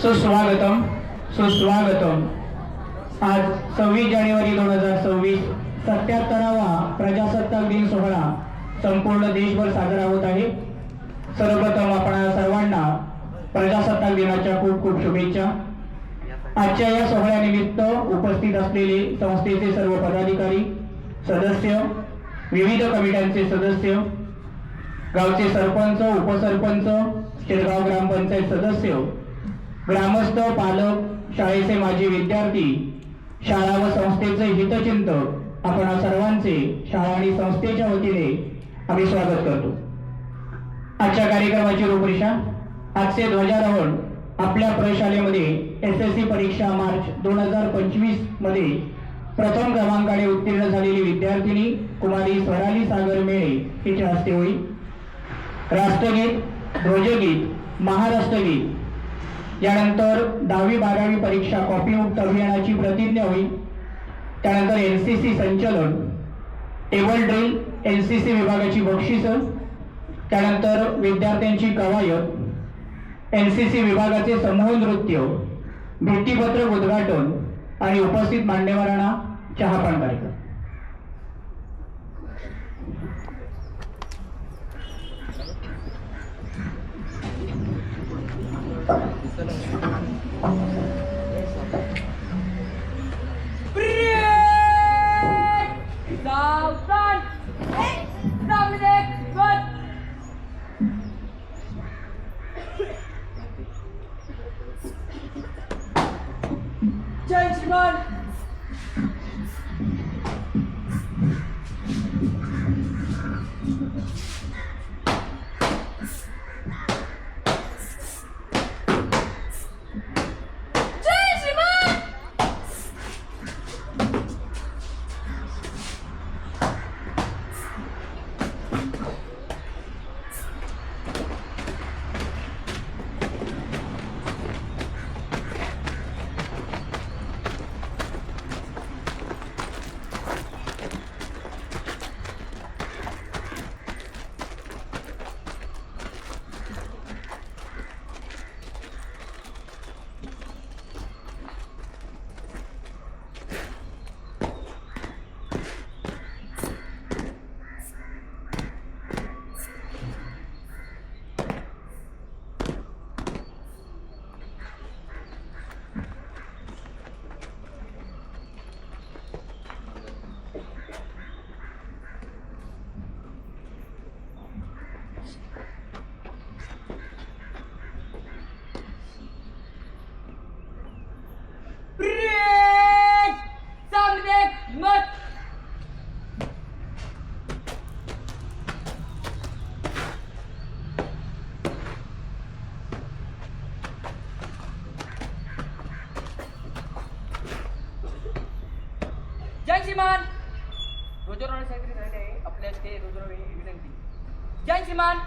सुस्वागतम सुस्वागतम। आज 26 जानेवारी 2026 77वा प्रजासत्ताक दिन सोहळा संपूर्ण देशभर साजरा होत आहे। सर्वप्रथम आपण सर्वांना प्रजासत्ताक दिनाच्या खूप खूप शुभेच्छा। आजच्या या सोहळ्यानिमित्त उपस्थित असलेले संस्थेचे सर्व पदाधिकारी, सदस्य, विविध कमिट्यांचे सदस्य, गावचे सरपंच, उपसरपंच, शिरगाव ग्रामपंचायत सदस्य, ग्रामस्थ, पालक, शाळेचे माजी विद्यार्थी, शाळा व संस्थेचे हितचिंतक, आपण सर्वांचे शाळा आणि संस्थेच्या वतीने आम्ही स्वागत करतो। आजच्या कार्यक्रमाची रूपरेषा। आजचे ध्वजारोहण आपल्या प्रशालेमध्ये एसएससी परीक्षा मार्च 2025 मध्ये प्रथम क्रमांकाने उत्तीर्ण झालेली विद्यार्थिनी कुमारी स्वराली सागर मेळे हिच्या हस्ते होईल। राष्ट्रगीत, ध्वजगीत, महाराष्ट्रगीत, यानंतर 10वी 12वी परीक्षा कॉपीमुक्त अभियानाची प्रतिज्ञा होईल। त्यानंतर एनसीसी संचलन, टेबल ड्रिल, एनसीसी विभागाची बक्षीस, त्यानंतर विद्यार्थ्यांची कवायत, एनसीसी विभागाचे समूह नृत्य, भित्तीपत्रक उद्घाटन आणि उपस्थित मान्यवरांना चहापान कार्यक्रम। जय श्रीमान। जय श्रीमान। ध्वजारोहण सेक्रेटरी झाले आहे आपल्या ते ध्वजारोहण विनंती। जय श्रीमान।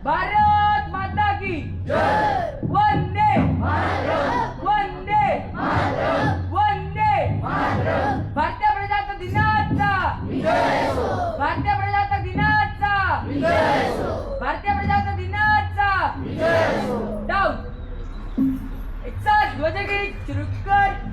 भारत माता की वंदे वंदे वंदे भारतीय प्रजासत्ताक दिनाचा भारतीय प्रजासत्ताक दिनाचा भारतीय प्रजासत्ताक दिनाचा डाऊन एक साथ ध्वजगीत सुरू कर.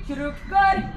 सुरू कर.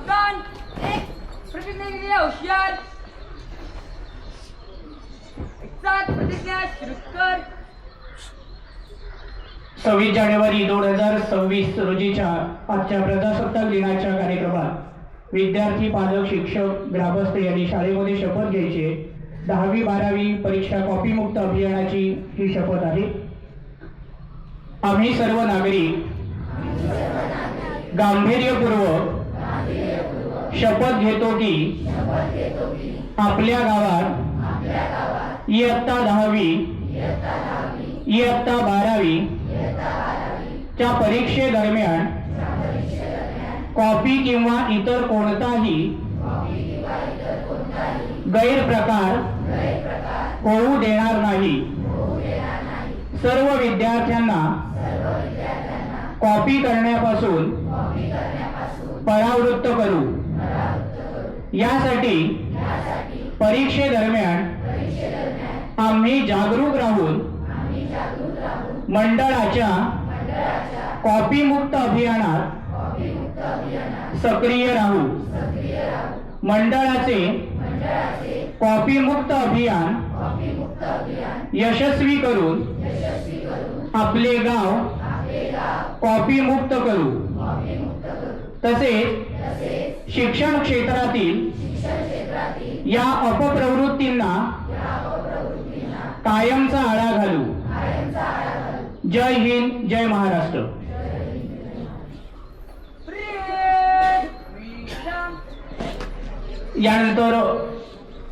सावधान प्रतिज्ञा केलेल्या हुशार 7 प्रतिज्ञा सुरू कर 26 जानेवारी 2026 रोजीच्या आजच्या प्रजासत्ताक दिनाच्या कार्यक्रमात विद्यार्थी, पालक, शिक्षक, ग्रामस्थ यांनी शाळेमध्ये शपथ घ्यायची. 10वी 12वी परीक्षा कॉपीमुक्त अभियानाची ही शपथ आहे. आम्ही सर्व नागरिक गांभीर्यपूर्वक शपथ घेतो की आपल्या गावात इयत्ता 10वी इयत्ता 12वी च्या परीक्षेदरम्यान कॉपी किंवा इतर कोणताही गैरप्रकार होऊ देणार नाही. सर्व विद्यार्थ्यांना कॉपी करण्यापासून परावृत्त करू. यासाठी परीक्षेदरम्यान आम्ही जागरूक राहून मंडळाच्या कॉपीमुक्त अभियानात सक्रिय राहू. मंडळाचे कॉपीमुक्त अभियान यशस्वी करून आपले गाव कॉपीमुक्त करू. तसेच शिक्षण क्षेत्रातील या अपप्रवृत्तींना कायमचा आळा घालू. जय हिंद, जय महाराष्ट्र. यानंतर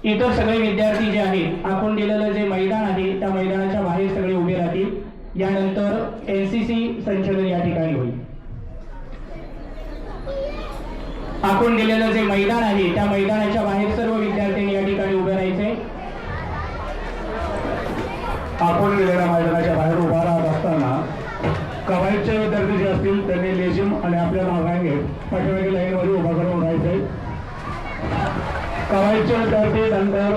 इतर सगळे विद्यार्थी जे आहेत, आपण दिलेलं जे मैदान आहे त्या मैदानाच्या बाहेर सगळे उभे राहतील. यानंतर एनसीसी संचलन या ठिकाणी होईल. आपण दिलेलं जे मैदान आहे त्या मैदानाच्या बाहेर सर्व विद्यार्थ्यांनी या ठिकाणी उभे राहायचे. आपण दिलेल्या मैदानाच्या बाहेर उभा राहत असताना कवायतचे विद्यार्थी जे असतील त्यांनी लेझिम आणि आपल्या नावाने पाठीमागे लाईनमध्ये उभा करून राहायचे. कवायतचे विद्यार्थी नंतर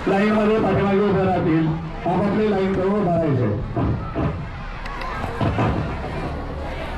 लाईनमध्ये पाठीमागे उभे राहतील. आपापली लाईन करून उभा राहायचे.